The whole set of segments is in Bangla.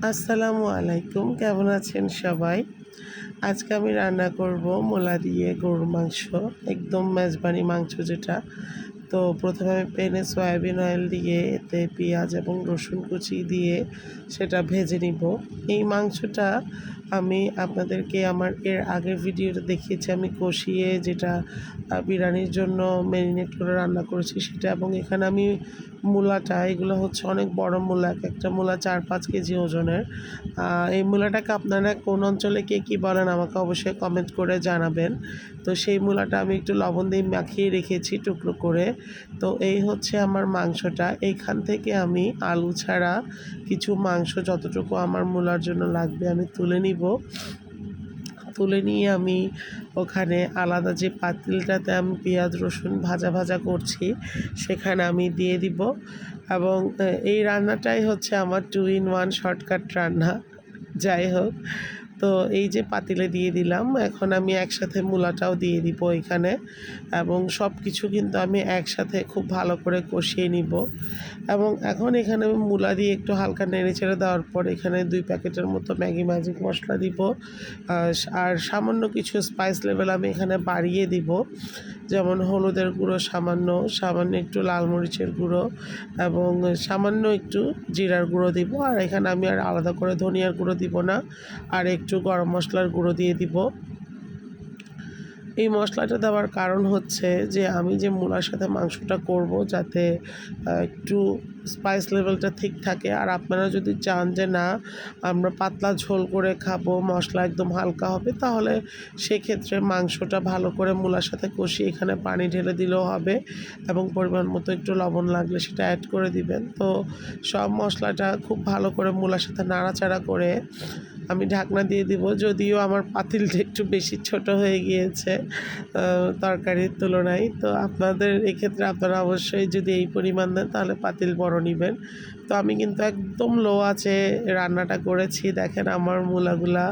আসসালামু আলাইকুম, কেমন আছেন সবাই? আজকে আমি রান্না করব মূলা দিয়ে গরুর মাংস, একদম মেজবানি মাংস যেটা। তো প্রথমে আমি প্যানে সয়াবিন অয়েল দিয়ে এতে পেঁয়াজ এবং রসুন কুচি দিয়ে সেটা ভেজে নিব। এই মাংসটা আমি আপনাদেরকে আমার এর আগের ভিডিওতে দেখিয়েছি, আমি কষিয়ে যেটা বিরিয়ানির জন্য ম্যারিনেট করে রান্না করেছি সেটা। এবং এখানে আমি মূলাটা, এগুলো হচ্ছে অনেক বড় মূলা, একটা মূলা 4-5 কেজি ওজনের। এই মূলাটাকে আপনারা কোন অঞ্চলে কে কী বলেন আমাকে অবশ্যই কমেন্ট করে জানাবেন। তো সেই মূলাটা আমি একটু লবণ দিয়ে মাখিয়ে রেখেছি টুকরো করে। তো এই হচ্ছে আমার মাংসটা। এইখান থেকে আমি আলু ছাড়া কিছু মাংস যতটুকু আমার মূলার জন্য লাগবে আমি তুলে নিব। তুলে নিয়ে আমি ওখানে আলাদা যে পাতিলটাতে আমি পেঁয়াজ রসুন ভাজা ভাজা করছি সেখানে আমি দিয়ে দিব। এবং এই রান্নাটাই হচ্ছে আমার 2 in 1 শর্টকাট রান্না। যাই হোক, তো এই যে পাতিলে দিয়ে দিলাম, এখন আমি একসাথে মূলাটাও দিয়ে দিব এখানে। এবং সব কিছু কিন্তু আমি একসাথে খুব ভালো করে কষিয়ে নিব। এবং এখন এখানে আমি মূলা দিয়ে একটু হালকা নেড়েচেড়ে দেওয়ার পর এখানে 2 প্যাকেটের মতো ম্যাগি ম্যাজিক মশলা দিব। আর সামান্য কিছু স্পাইস লেভেল আমি এখানে বাড়িয়ে দিব, যেমন হলুদের গুঁড়ো সামান্য, সামান্য একটু লাল মরিচের গুঁড়ো এবং সামান্য একটু জিরার গুঁড়ো দিব। আর এখানে আমি আর আলাদা করে ধনিয়ার গুঁড়ো দিব না, আর একটু গরম মশলার গুঁড়ো দিয়ে দিব। এই মশলাটা দেওয়ার কারণ হচ্ছে যে আমি যে মূলার সাথে মাংসটা করব যাতে একটু স্পাইস লেভেলটা ঠিক থাকে। আর আপনারা যদি চান যে না আমরা পাতলা ঝোল করে খাবো, মশলা একদম হালকা হবে, তাহলে সেক্ষেত্রে মাংসটা ভালো করে মূলার সাথে কষিয়ে এখানে পানি ঢেলে দিলেও হবে এবং পরিমাণ মতো একটু লবণ লাগলে সেটা অ্যাড করে দিবেন। তো সব মশলাটা খুব ভালো করে মূলার সাথে নাড়াচাড়া করে আমি ঢাকনা দিয়ে দিব। যদিও আমার পাতিলটা একটু বেশি ছোট হয়ে গিয়েছে তরকারির তুলনায়। তো আপনাদের এক্ষেত্রে আপনারা অবশ্যই যদি এই পরিমাণ দেন তাহলে পাতিল বড় নেবেন। তো আমি কিন্তু একদম লো আঁচে রান্নাটা করেছি। দেখেন আমার মূলাগুলা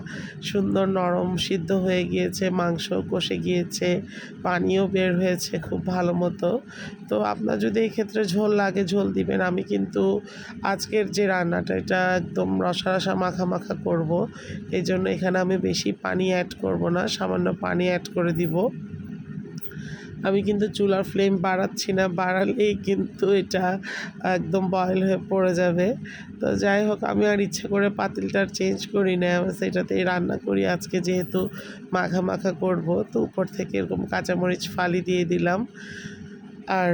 সুন্দর নরম সিদ্ধ হয়ে গিয়েছে, মাংস কষে গিয়েছে, পানিও বের হয়েছে খুব ভালো মতো। তো আপনার যদি এই ক্ষেত্রে ঝোল লাগে ঝোল দিবেন। আমি কিন্তু আজকের যে রান্নাটা এটা একদম রসা রসা মাখা মাখা করব, এই জন্য এখানে আমি বেশি পানি অ্যাড করব না, সামান্য পানি অ্যাড করে দিব। আমি কিন্তু চুলার ফ্লেম বাড়াচ্ছি না, বাড়ালেই কিন্তু এটা একদম বয়েল হয়ে পড়ে যাবে। তো যাই হোক, আমি আর ইচ্ছে করে পাতিলটা চেঞ্জ করি না, আমি সেটাতেই রান্না করি আজকে, যেহেতু মাখা মাখা করব। তো উপর থেকে এরকম কাঁচামরিচ ফালি দিয়ে দিলাম। আর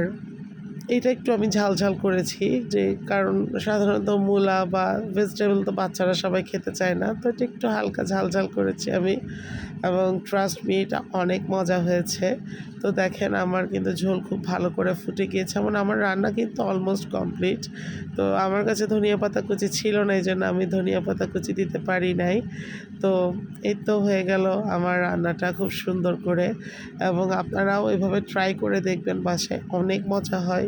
এটা একটু আমি ঝাল ঝাল করেছি, যে কারণ সাধারণত মূলা বা ভেজিটেবল তো বাচ্চারা সবাই খেতে চায় না, তো এটা একটু হালকা ঝাল ঝাল করেছি আমি। এবং ট্রাস্ট মি, এটা অনেক মজা হয়েছে। তো দেখেন আমার কিন্তু ঝোল খুব ভালো করে ফুটে গিয়েছে, এমন আমার রান্না কিন্তু অলমোস্ট কমপ্লিট। তো আমার কাছে ধনিয়া পাতা কুচি ছিল না, এই জন্য আমি ধনিয়া পাতা কুচি দিতে পারি নাই। তো এই তো হয়ে গেল আমার রান্নাটা খুব সুন্দর করে। এবং আপনারাও এভাবে ট্রাই করে দেখবেন বাসায়, অনেক মজা হয়।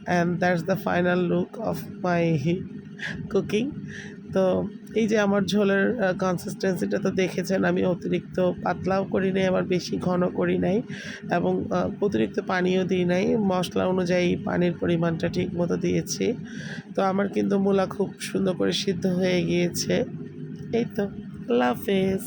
And that's the final look of my cooking. তো এই যে আমার ঝোলের কনসিস্টেন্সিটা তো দেখেছেন, আমি অতিরিক্ত পাতলাও করি নাই, আবার বেশি ঘন করি নাই, এবং অতিরিক্ত পানিও দিই নাই। মশলা অনুযায়ী পানির পরিমাণটা ঠিক মতো দিয়েছি। তো আমার কিন্তু মূলা খুব সুন্দর করে সিদ্ধ হয়ে গিয়েছে। এই তো, আল্লাহ হাফেজ।